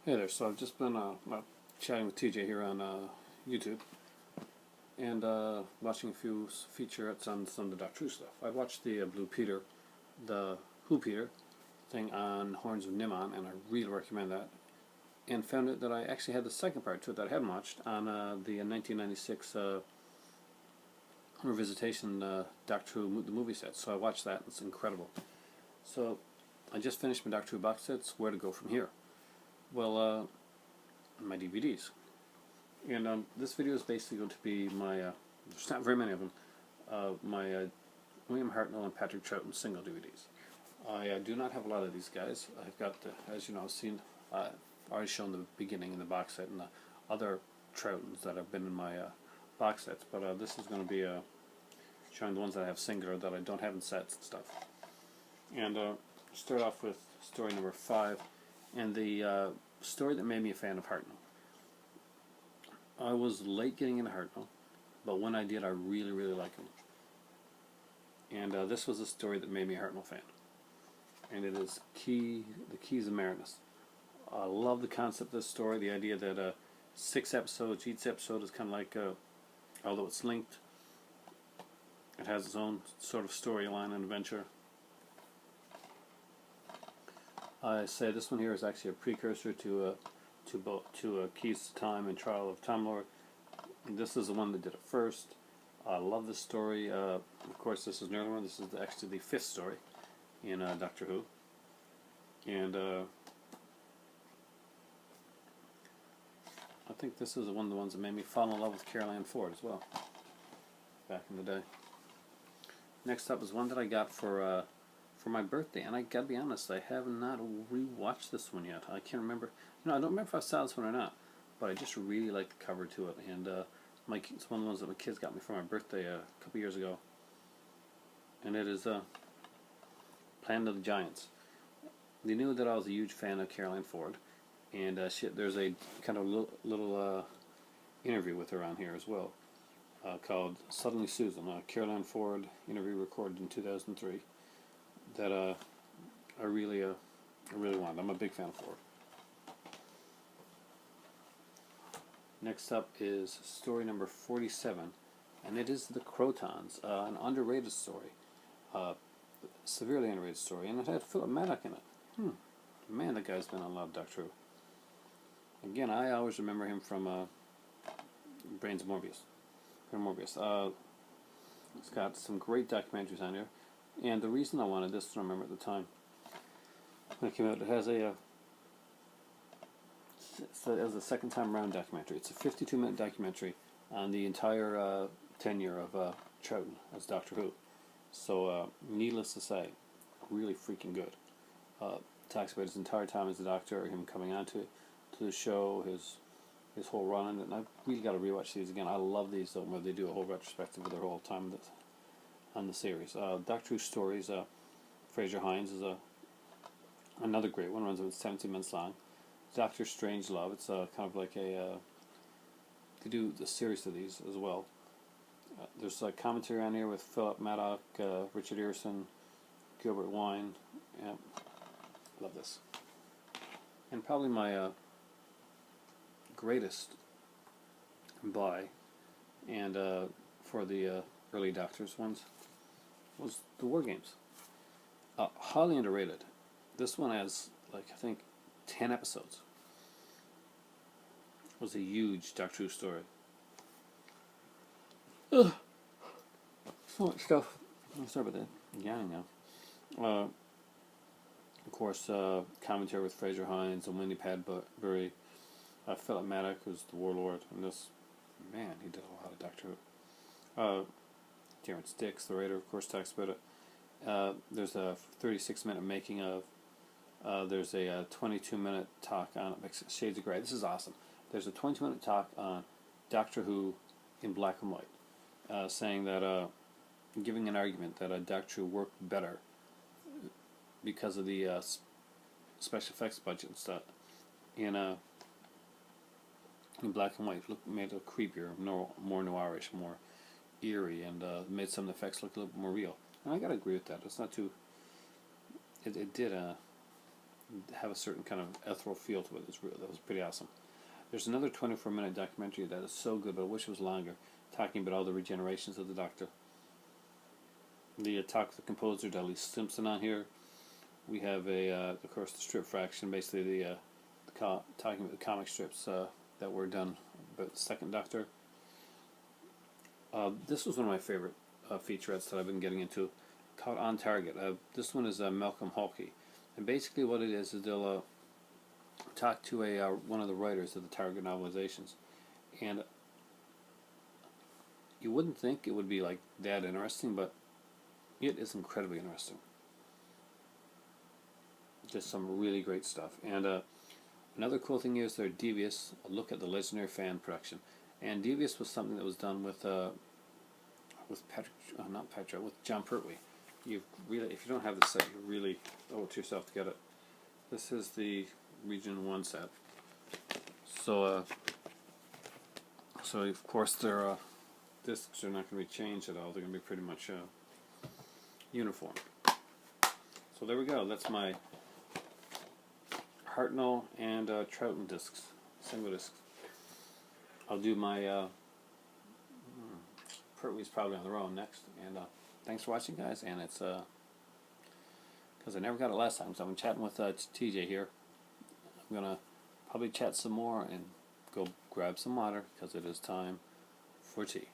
Hey there, so I've just been chatting with TJ here on YouTube and watching a few featurettes on some of the Doctor Who stuff. I watched the Blue Peter, the Who Peter thing on Horns of Nimon, and I really recommend that. And found out that I actually had the second part to it that I hadn't watched on the 1996 revisitation Doctor Who the movie set. So I watched that, and it's incredible. So I just finished my Doctor Who box sets. Where to go from here? Well, my DVDs. And this video is basically going to be my, there's not very many of them, my William Hartnell and Patrick Troughton single DVDs. I do not have a lot of these guys. I've got, as you know, I've already shown the beginning in the box set and the other Troughtons that have been in my box sets, but this is going to be showing the ones that I have singular that I don't have in sets and stuff. And start off with story number 5. And the story that made me a fan of Hartnell. I was late getting into Hartnell, but when I did, I really, really liked him. And this was a story that made me a Hartnell fan. And it is the Keys of Marinus. I love the concept of this story, the idea that 6 episodes, each episode is kind of like, although it's linked, it has its own sort of storyline and adventure. I say this one here is actually a precursor to Keys to Time and Trial of Time Lord. And this is the one that did it first. I love this story. Of course, this is an early one. This is actually the 5th story in Doctor Who. And I think this is one of the ones that made me fall in love with Caroline Ford as well, back in the day. Next up is one that I got for my birthday, and I gotta be honest, I have not rewatched this one yet. I can't remember. I don't remember if I saw this one or not, but I just really like the cover to it, and it's one of the ones that my kids got me for my birthday a couple years ago, and it is Planet of the Giants. They knew that I was a huge fan of Caroline Ford, and there's a kind of little interview with her on here as well, called Suddenly Susan, a Caroline Ford interview recorded in 2003. That I really want. I'm a big fan of Ford. Next up is story number 47, and it is The Croutons, an underrated story, severely underrated story, and it had Philip Maddock in it. Man, that guy's been on a lot of Doctor Who. Again, I always remember him from Brains of Morbius. It's got some great documentaries on here. And the reason I wanted this, I remember at the time when it came out, it has it was a second time around documentary. It's a 52-minute documentary on the entire tenure of Troughton as Doctor Who. So, needless to say, really freaking good. Talks about his entire time as a Doctor, him coming on to the show, his whole run, and I've really got to rewatch these again. I love these where they do a whole retrospective of their whole time on the series. Doctor Who Stories, Fraser Hines is another great one, runs about 17 minutes long. Doctor Strangelove, it's kind of like they do the series of these as well. There's a commentary on here with Philip Maddock, Richard Earson, Gilbert Wine. Yeah, love this. And probably my greatest buy, and for the early Doctors ones, was the War Games. Highly underrated. This one has, I think, 10 episodes. It was a huge Doctor Who story. Ugh. So much stuff. I'm sorry about that. I'm yawning now. Of course, commentary with Fraser Hines and Wendy Padbury. Philip Maddock, who's the Warlord. And this, man, he did a lot of Doctor Who. Terrence Dix, the writer, of course, talks about it. There's a 36-minute making of. There's a 22-minute talk on Shades of Grey. This is awesome. There's a 22-minute talk on Doctor Who in black and white, saying that, giving an argument that Doctor Who worked better because of the special effects budget and stuff in black and white. Made it creepier, more noirish, more eerie, and made some of the effects look a little bit more real. And I gotta agree with that. It's not too. It did have a certain kind of ethereal feel to it. That was pretty awesome. There's another 24-minute documentary that is so good, but I wish it was longer, talking about all the regenerations of the Doctor. The talk with the composer, Dudley Simpson, on here. We have of course, the strip fraction, basically talking about the comic strips that were done about the Second Doctor. This was one of my favorite featurettes that I've been getting into, called On Target. This one is Malcolm Halkey, and basically what it is they'll talk to one of the writers of the Target novelizations, and you wouldn't think it would be like that interesting, but it is incredibly interesting. Just some really great stuff. And another cool thing is they're Devious, a look at the legendary fan production. And Devious was something that was done with John Pertwee. If you don't have the set, you really owe it to yourself to get it. This is the Region 1 set. So of course their discs are not going to be changed at all. They're going to be pretty much uniform. So there we go. That's my Hartnell and Troughton discs, single discs. I'll do my Pertwee's probably on the row next. And thanks for watching, guys. And it's because I never got it last time, so I'm chatting with TJ here. I'm gonna probably chat some more and go grab some water because it is time for tea.